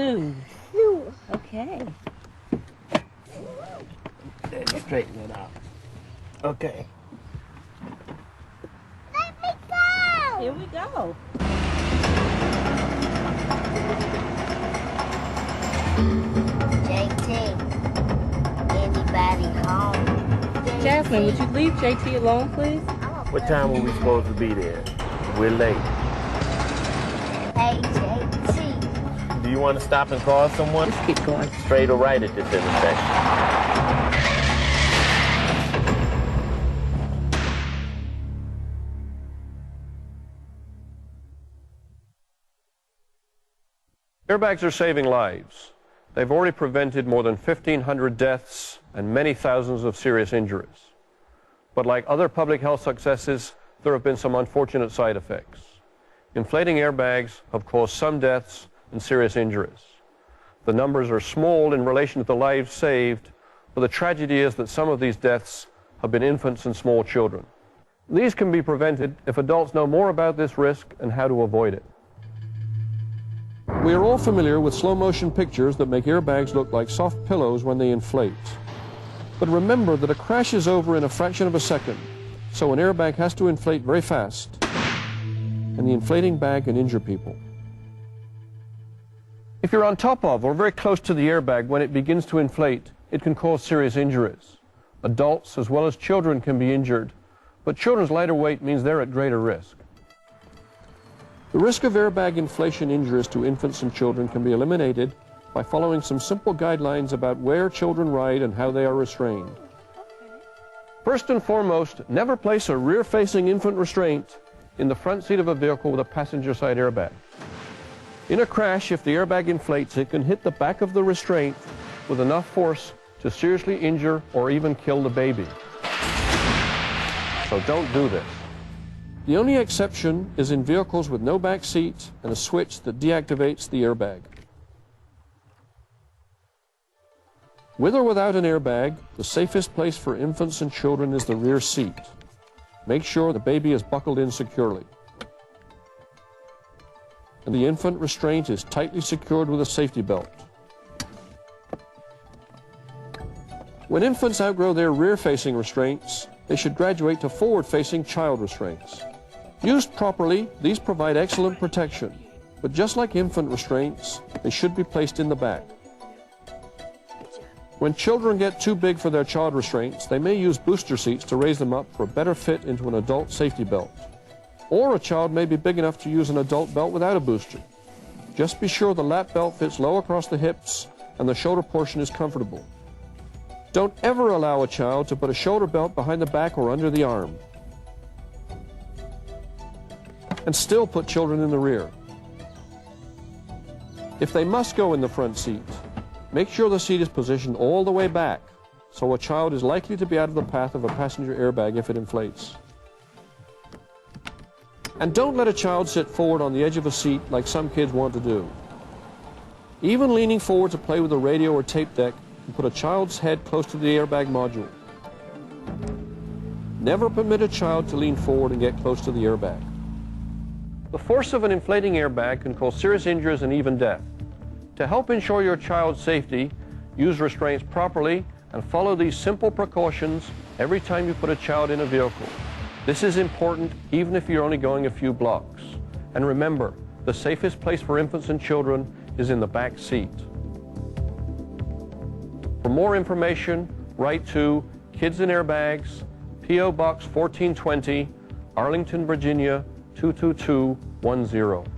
2. 2. Okay. Straighten it out. Okay. Let me go. Here we go. JT, anybody home? Jasmine, would you leave JT alone, please? What time were we supposed to be there? We're late. Hey, JT. Do you want to stop and call someone? Let's keep going. Straight or right at this intersection? Airbags are saving lives. They've already prevented more than 1,500 deaths and many thousands of serious injuries. But like other public health successes, there have been some unfortunate side effects. Inflating airbags have caused some deaths and serious injuries. The numbers are small in relation to the lives saved, but the tragedy is that some of these deaths have been infants and small children. These can be prevented if adults know more about this risk and how to avoid it. We are all familiar with slow-motion pictures that make airbags look like soft pillows when they inflate. But remember that a crash is over in a fraction of a second, so an airbag has to inflate very fast, and the inflating bag can injure people. If you're on top of or very close to the airbag when it begins to inflate, it can cause serious injuries. Adults as well as children can be injured, but children's lighter weight means they're at greater risk. The risk of airbag inflation injuries to infants and children can be eliminated by following some simple guidelines about where children ride and how they are restrained. First and foremost, never place a rear-facing infant restraint in the front seat of a vehicle with a passenger side airbag. In a crash, if the airbag inflates, it can hit the back of the restraint with enough force to seriously injure or even kill the baby. So don't do this. The only exception is in vehicles with no back seat and a switch that deactivates the airbag. With or without an airbag, the safest place for infants and children is the rear seat. Make sure the baby is buckled in securely. And the infant restraint is tightly secured with a safety belt. When infants outgrow their rear-facing restraints, they should graduate to forward-facing child restraints. Used properly, these provide excellent protection, but just like infant restraints, they should be placed in the back. When children get too big for their child restraints, they may use booster seats to raise them up for a better fit into an adult safety belt. Or a child may be big enough to use an adult belt without a booster. Just be sure the lap belt fits low across the hips and the shoulder portion is comfortable. Don't ever allow a child to put a shoulder belt behind the back or under the arm. And still put children in the rear. If they must go in the front seat, make sure the seat is positioned all the way back so a child is likely to be out of the path of a passenger airbag if it inflates. And don't let a child sit forward on the edge of a seat like some kids want to do. Even leaning forward to play with a radio or tape deck can put a child's head close to the airbag module. Never permit a child to lean forward and get close to the airbag. The force of an inflating airbag can cause serious injuries and even death. To help ensure your child's safety, use restraints properly and follow these simple precautions every time you put a child in a vehicle. This is important even if you're only going a few blocks. And remember, the safest place for infants and children is in the back seat. For more information, write to Kids in Airbags, P.O. Box 1420, Arlington, Virginia 22210.